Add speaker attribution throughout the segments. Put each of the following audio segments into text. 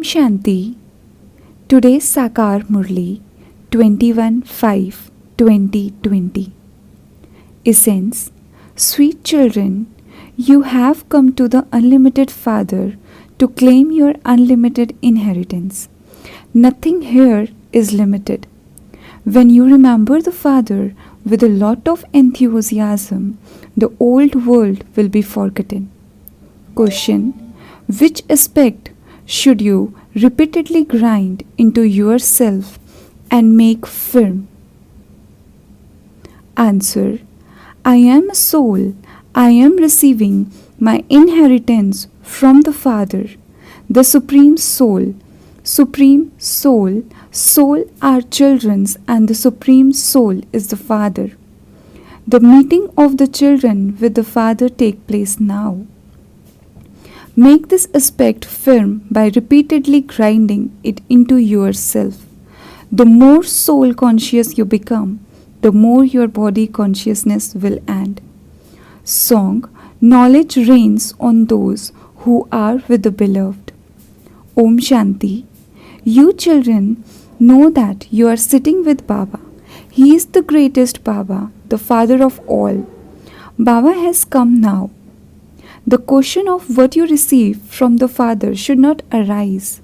Speaker 1: Shanti. Today's Sakar Murli 21/5/2020. Essence. Sweet children, you have come to the unlimited Father to claim your unlimited inheritance. Nothing here is limited. When you remember the Father with a lot of enthusiasm, the old world will be forgotten. Question. Which aspect should you repeatedly grind into yourself and make firm? Answer. I am a soul. I am receiving my inheritance from the Father, the Supreme Soul. Supreme Soul. Soul are children's and the Supreme Soul is the Father. The meeting of the children with the Father take place now. Make this aspect firm by repeatedly grinding it into yourself. The more soul conscious you become, the more your body consciousness will end. Song. Knowledge reigns on those who are with the Beloved. Om Shanti. You children know that you are sitting with Baba. He is the greatest Baba, the Father of all. Baba has come now. The question of what you receive from the Father should not arise.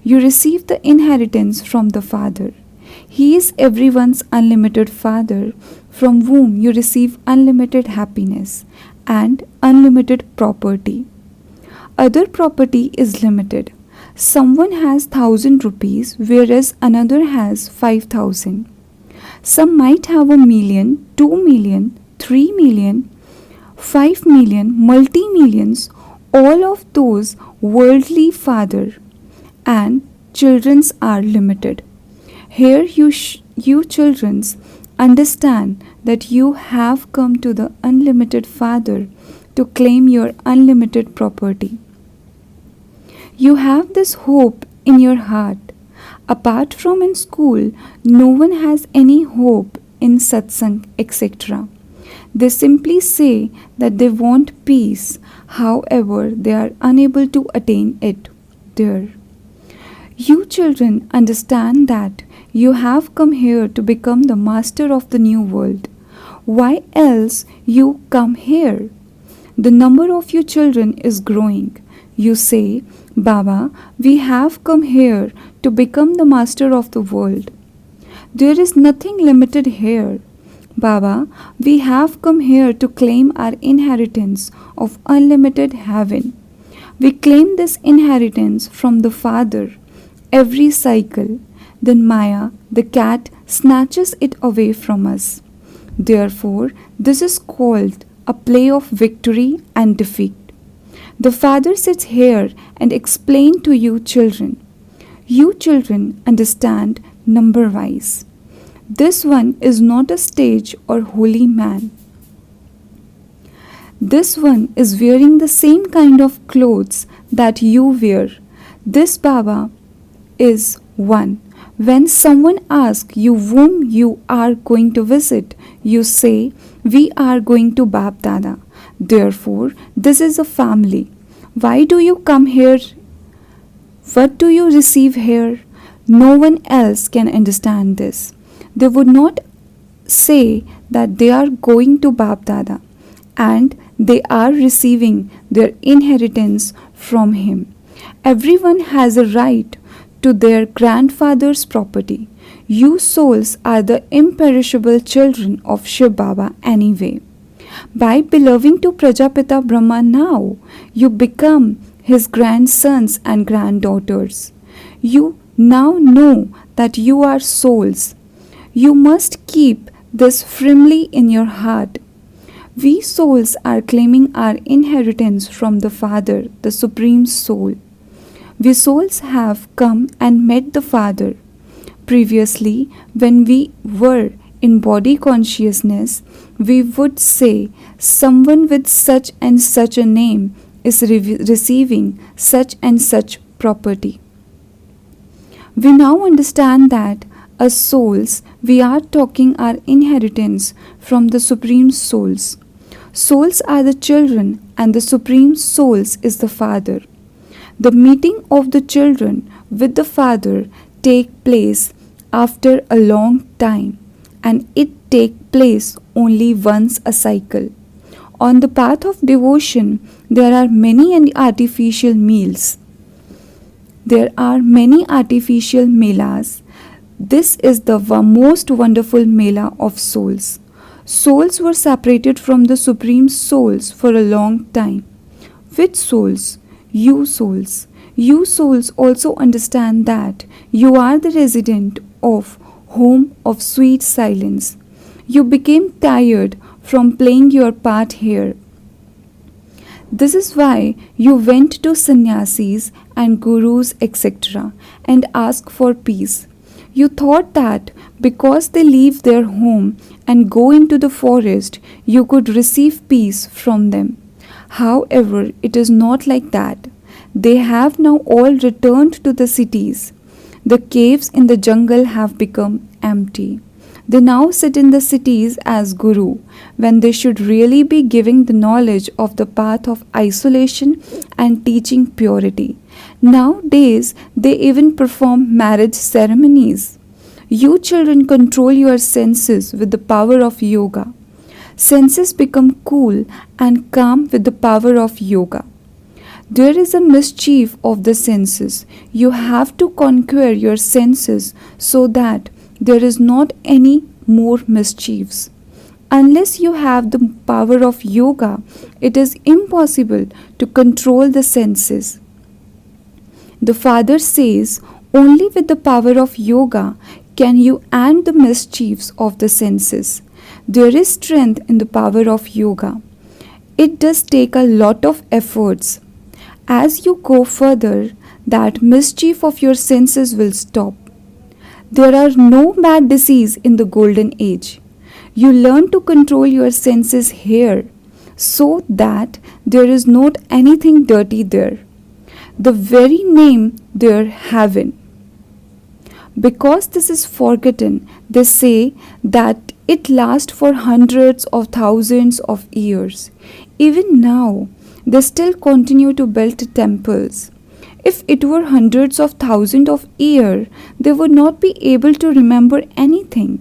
Speaker 1: You receive the inheritance from the Father. He is everyone's unlimited Father, from whom you receive unlimited happiness and unlimited property. Other property is limited. Someone has 1,000 rupees, whereas another has 5,000. Some might have 1,000,000, 2,000,000, 3,000,000, 5 million, multi-millions, all of those worldly father and children's are limited. Here you children's understand that you have come to the unlimited Father to claim your unlimited property. You have this hope in your heart. Apart from in school, no one has any hope in satsang, etc. They simply say that they want peace, however, they are unable to attain it there. You children understand that you have come here to become the master of the new world. Why else you come here? The number of you children is growing. You say, Baba, we have come here to become the master of the world. There is nothing limited here. Baba, we have come here to claim our inheritance of unlimited heaven. We claim this inheritance from the Father every cycle. Then Maya, the cat, snatches it away from us. Therefore, this is called a play of victory and defeat. The Father sits here and explains to you children. You children understand number-wise. This one is not a sage or holy man. This one is wearing the same kind of clothes that you wear. This Baba is one. When someone asks you whom you are going to visit, you say, we are going to Bab Dada. Therefore, this is a family. Why do you come here? What do you receive here? No one else can understand this. They would not say that they are going to Bab Dada and they are receiving their inheritance from him. Everyone has a right to their grandfather's property. You souls are the imperishable children of Shiv Baba anyway. By belonging to Prajapita Brahman now, you become his grandsons and granddaughters. You now know that you are souls. You must keep this firmly in your heart. We souls are claiming our inheritance from the Father, the Supreme Soul. We souls have come and met the Father. Previously, when we were in body consciousness, we would say someone with such and such a name is receiving such and such property. We now understand that as souls, we are talking our inheritance from the Supreme Souls. Souls are the children and the Supreme Souls is the Father. The meeting of the children with the Father take place after a long time, and it take place only once a cycle. On the path of devotion, there are many artificial meals. There are many artificial melas. This is the most wonderful mela of souls. Souls were separated from the Supreme Souls for a long time. Which souls? You souls. You souls also understand that you are the resident of home of sweet silence. You became tired from playing your part here. This is why you went to sannyasis and gurus, etc., and asked for peace. You thought that because they leave their home and go into the forest, you could receive peace from them. However, it is not like that. They have now all returned to the cities. The caves in the jungle have become empty. They now sit in the cities as guru, when they should really be giving the knowledge of the path of isolation and teaching purity. Nowadays, they even perform marriage ceremonies. You children control your senses with the power of yoga. Senses become cool and calm with the power of yoga. There is a mischief of the senses. You have to conquer your senses so that there is not any more mischiefs. Unless you have the power of yoga, it is impossible to control the senses. The Father says, only with the power of yoga can you end the mischiefs of the senses. There is strength in the power of yoga. It does take a lot of efforts. As you go further, that mischief of your senses will stop. There are no bad disease in the golden age. You learn to control your senses here so that there is not anything dirty there. The very name there, heaven. Because this is forgotten, they say that it lasts for hundreds of thousands of years. Even now, they still continue to build temples. If it were hundreds of thousands of years, they would not be able to remember anything.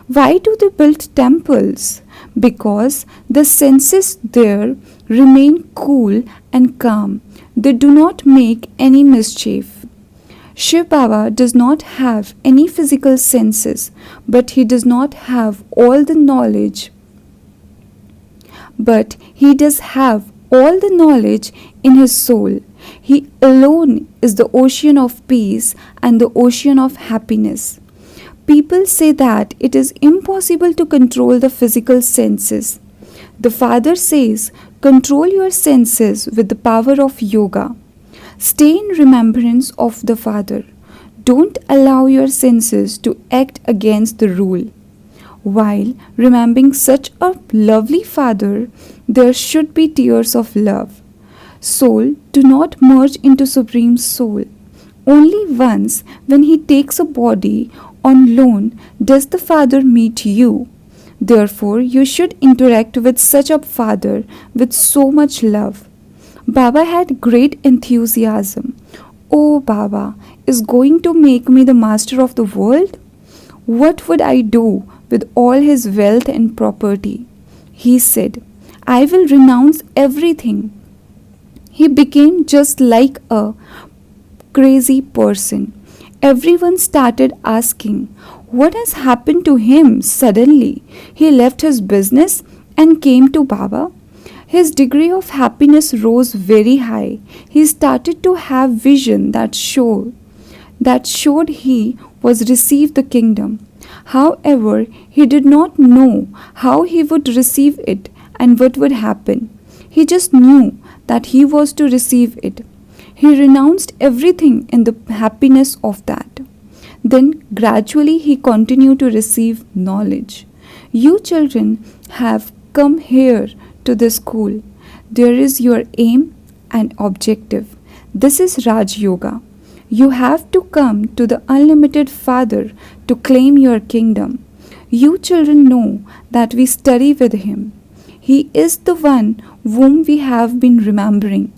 Speaker 1: Why do they build temples? Because the senses there remain cool and calm. They do not make any mischief. Shiv Baba does not have any physical senses, but he does not have all the knowledge. But he does have all the knowledge in his soul. He alone is the ocean of peace and the ocean of happiness. People say that it is impossible to control the physical senses. The Father says, control your senses with the power of yoga. Stay in remembrance of the Father. Don't allow your senses to act against the rule. While remembering such a lovely Father, there should be tears of love. Soul, do not merge into Supreme Soul. Only once, when He takes a body on loan, does the Father meet you. Therefore, you should interact with such a Father with so much love. Baba had great enthusiasm. Oh, Baba is going to make me the master of the world? What would I do with all his wealth and property? He said, I will renounce everything. He became just like a crazy person. Everyone started asking, what has happened to him suddenly? He left his business and came to Baba. His degree of happiness rose very high. He started to have vision that showed he was received the kingdom. However, he did not know how he would receive it and what would happen. He just knew that he was to receive it. He renounced everything in the happiness of that. Then gradually he continued to receive knowledge. You children have come here to the school. There is your aim and objective. This is Raj Yoga. You have to come to the unlimited Father to claim your kingdom. You children know that we study with him. He is the one whom we have been remembering.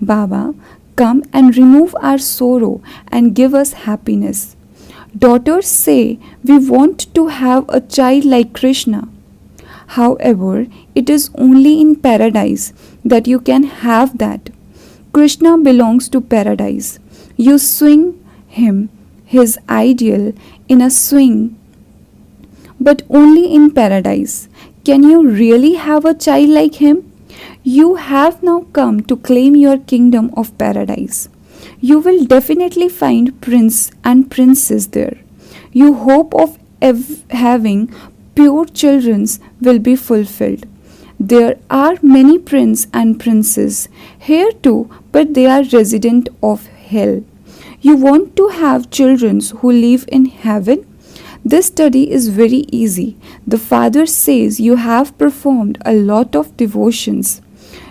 Speaker 1: Baba, come and remove our sorrow and give us happiness. Daughters say we want to have a child like Krishna. However, it is only in paradise that you can have that. Krishna belongs to paradise. You swing him, his ideal, in a swing, but only in paradise. Can you really have a child like him? You have now come to claim your kingdom of paradise. You will definitely find prince and princess there. Your hope of having pure children will be fulfilled. There are many prince and princesses here too, but they are resident of hell. You want to have children who live in heaven? This study is very easy. The Father says you have performed a lot of devotions.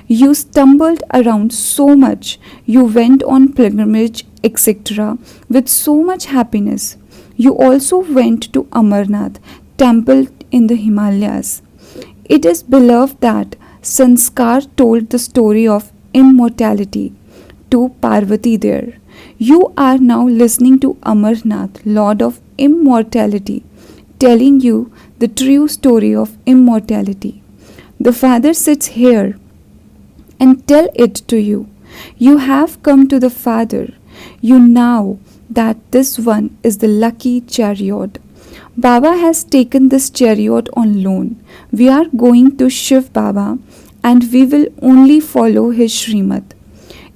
Speaker 1: You stumbled around so much. You went on pilgrimage, etc. with so much happiness. You also went to Amarnath, temple in the Himalayas. It is beloved that Sanskar told the story of immortality to Parvati there. You are now listening to Amarnath, Lord of Immortality, telling you the true story of immortality. The Father sits here and tell it to you. You have come to the Father. You know that this one is the lucky chariot. Baba has taken this chariot on loan. We are going to Shiv Baba and we will only follow his Srimad.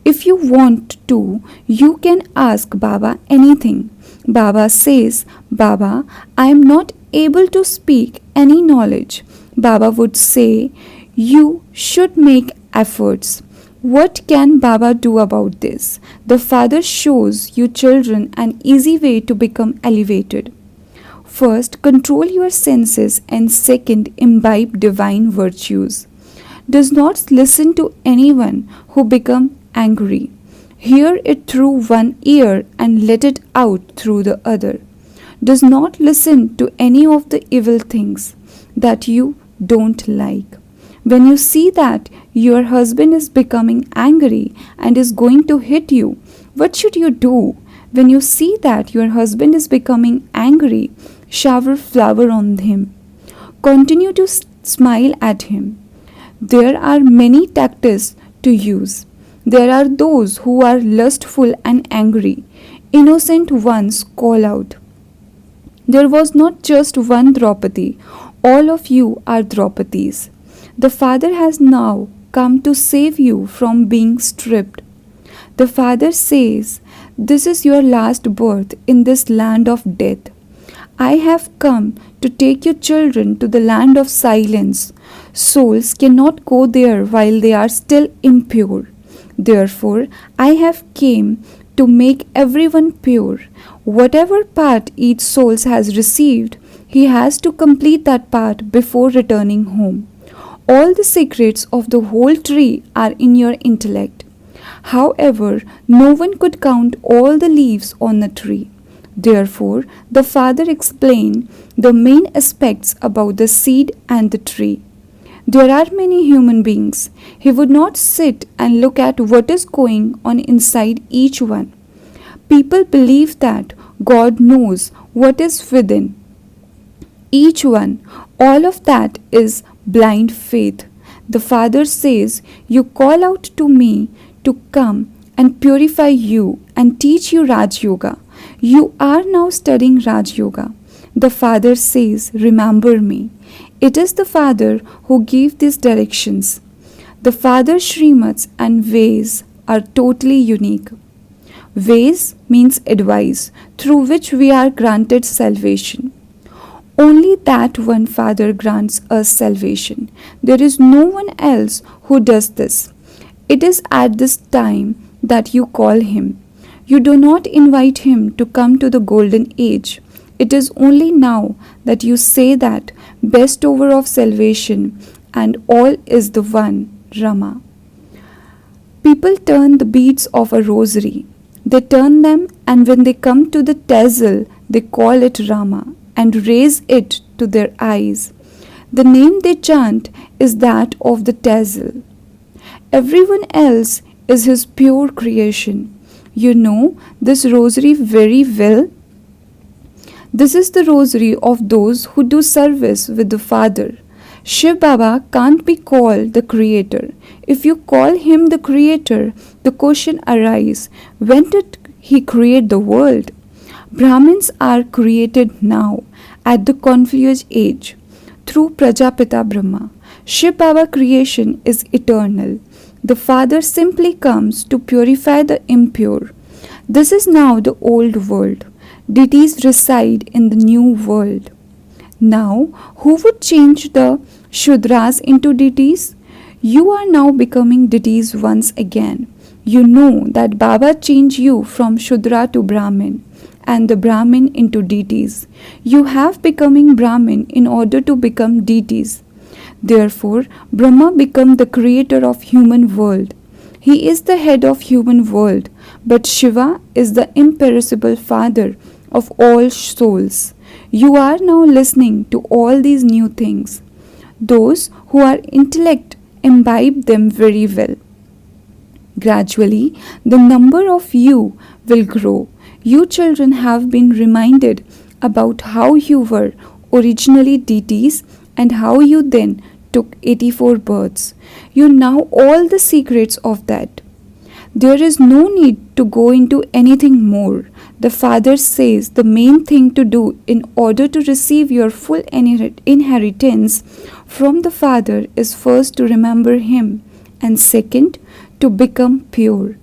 Speaker 1: If you want to, you can ask Baba anything. Baba says, Baba, I am not able to speak any knowledge. Baba would say, you should make efforts. What can Baba do about this? The Father shows you children an easy way to become elevated. First, control your senses, and second, imbibe divine virtues. Does not listen to anyone who become angry. Hear it through one ear and let it out through the other. Does not listen to any of the evil things that you don't like. When you see that your husband is becoming angry and is going to hit you, what should you do? When you see that your husband is becoming angry, shower flour on him. Continue to smile at him. There are many tactics to use. There are those who are lustful and angry. Innocent ones call out. There was not just one Draupadi. All of you are Draupadis. The Father has now come to save you from being stripped. The Father says, this is your last birth in this land of death. I have come to take your children to the land of silence. Souls cannot go there while they are still impure. Therefore, I have came to make everyone pure. Whatever part each soul has received, he has to complete that part before returning home. All the secrets of the whole tree are in your intellect. However, no one could count all the leaves on the tree. Therefore, the Father explained the main aspects about the seed and the tree. There are many human beings. He would not sit and look at what is going on inside each one. People believe that God knows what is within each one. All of that is blind faith. The Father says, you call out to me to come and purify you and teach you Raj Yoga. You are now studying Raj Yoga. The Father says, remember me. It is the Father who gave these directions. The Father's Srimads and ways are totally unique. Ways means advice through which we are granted salvation. Only that one Father grants us salvation. There is no one else who does this. It is at this time that you call him. You do not invite him to come to the golden age. It is only now that you say that bestower of salvation and all is the one, Rama. People turn the beads of a rosary. They turn them, and when they come to the tassel, they call it Rama and raise it to their eyes. The name they chant is that of the tassel. Everyone else is his pure creation. You know this rosary very well. This is the rosary of those who do service with the Father. Shiv Baba can't be called the creator. If you call him the creator, the question arises, when did he create the world? Brahmins are created now at the confluence age through Prajapita Brahma. Shiv Baba creation is eternal. The Father simply comes to purify the impure. This is now the old world. Deities reside in the new world. Now, who would change the Shudras into deities? You are now becoming deities once again. You know that Baba changed you from Shudra to Brahmin and the Brahmin into deities. You have becoming Brahmin in order to become deities. Therefore, Brahma became the creator of human world. He is the head of human world, but Shiva is the imperishable father of all souls. You are now listening to all these new things. Those who are intellect imbibe them very well. Gradually, the number of you will grow. You children have been reminded about how you were originally deities and how you then took 84 births. You know all the secrets of that. There is no need to go into anything more. The Father says the main thing to do in order to receive your full inheritance from the Father is first to remember Him, and second, to become pure.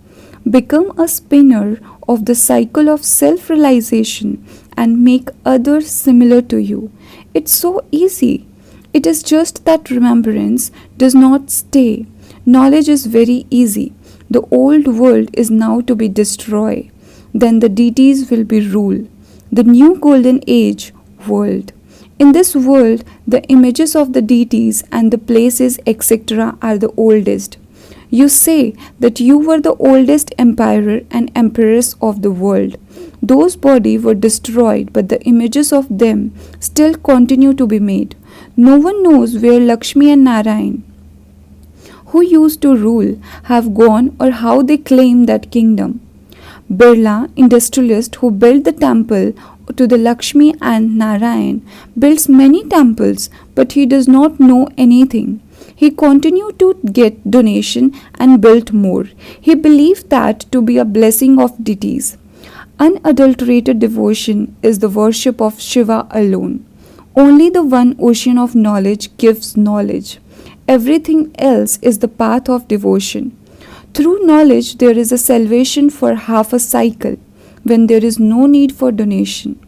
Speaker 1: Become a spinner of the cycle of self-realization and make others similar to you. It's so easy. It is just that remembrance does not stay. Knowledge is very easy. The old world is now to be destroyed. Then the deities will be ruled. The new golden age world. In this world, the images of the deities and the places, etc., are the oldest. You say that you were the oldest emperor and empress of the world. Those bodies were destroyed, but the images of them still continue to be made. No one knows where Lakshmi and Narayan, who used to rule, have gone or how they claim that kingdom. Birla, industrialist who built the temple to the Lakshmi and Narayan, builds many temples, but he does not know anything. He continued to get donation and built more. He believed that to be a blessing of deities. Unadulterated devotion is the worship of Shiva alone. Only the one ocean of knowledge gives knowledge. Everything else is the path of devotion. Through knowledge, there is a salvation for half a cycle when there is no need for donation.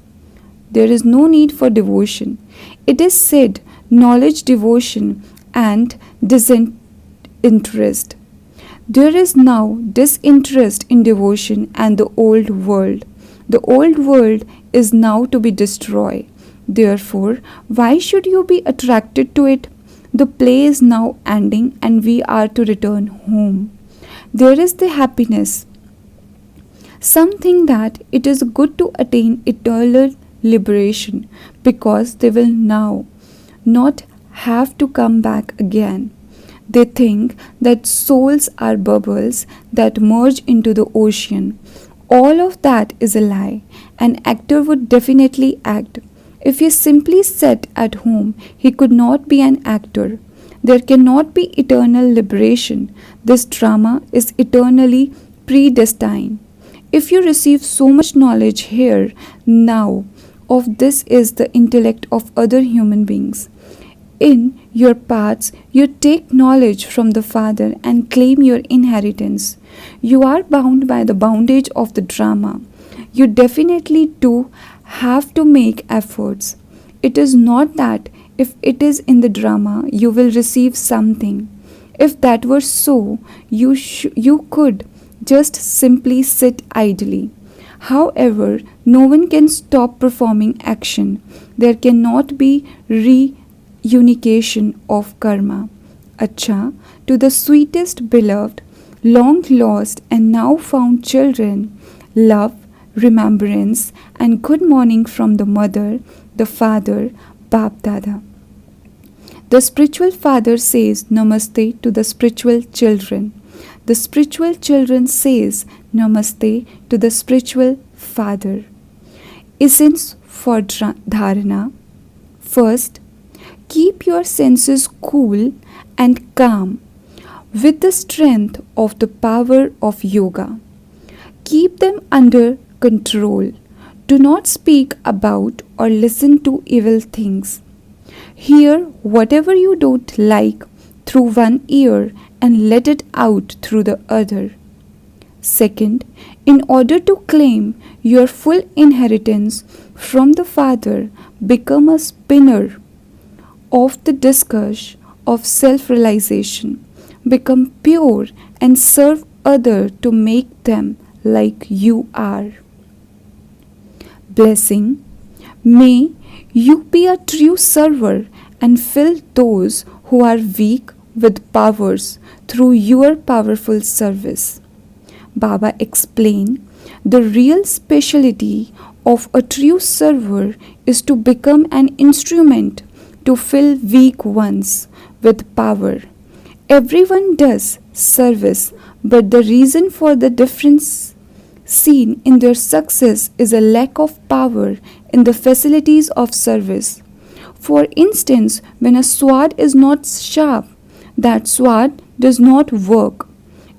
Speaker 1: There is no need for devotion. It is said knowledge, devotion, and disinterest. There is now disinterest in devotion and the old world. The old world is now to be destroyed. Therefore, why should you be attracted to it? The play is now ending and we are to return home. There is the happiness. Some think that it is good to attain eternal liberation because they will now not have to come back again. They think that souls are bubbles that merge into the ocean. All of that is a lie. An actor would definitely act. If he simply sat at home, he could not be an actor. There cannot be eternal liberation. This drama is eternally predestined. If you receive so much knowledge here, now, of this is the intellect of other human beings. In your paths, you take knowledge from the Father and claim your inheritance. You are bound by the bondage of the drama. You definitely do have to make efforts. It is not that if it is in the drama, you will receive something. If that were so, you could just simply sit idly. However, no one can stop performing action. There cannot be reunification of karma. Acha, to the sweetest beloved, long lost and now found children, love, remembrance, and good morning from the mother, the father, Bap Dada. The spiritual father says namaste to the spiritual children. the spiritual children says Namaste to the spiritual father. Essence for dharana. First, keep your senses cool and calm with the strength of the power of yoga. Keep them under control. Do not speak about or listen to evil things. Hear whatever you don't like through one ear and let it out through the other. Second, in order to claim your full inheritance from the Father, become a spinner of the discourse of self-realization. Become pure and serve others to make them like you are. Blessing. May you be a true server and fill those who are weak with powers through your powerful service. Baba explained the real speciality of a true server is to become an instrument to fill weak ones with power. Everyone does service, but the reason for the difference seen in their success is a lack of power in the facilities of service. For instance, when a sword is not sharp, that sword does not work.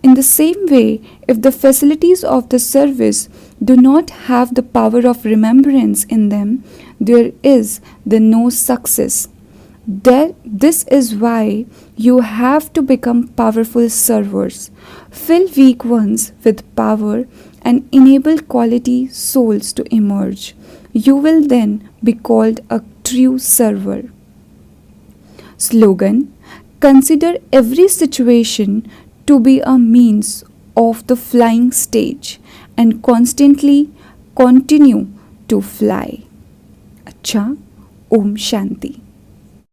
Speaker 1: In the same way, if the facilities of the service do not have the power of remembrance in them, there is the no success. This is why you have to become powerful servers. Fill weak ones with power and enable quality souls to emerge. You will then be called a true server. Slogan. Consider every situation to be a means of the flying stage and constantly continue to fly. Acha. Om Shanti.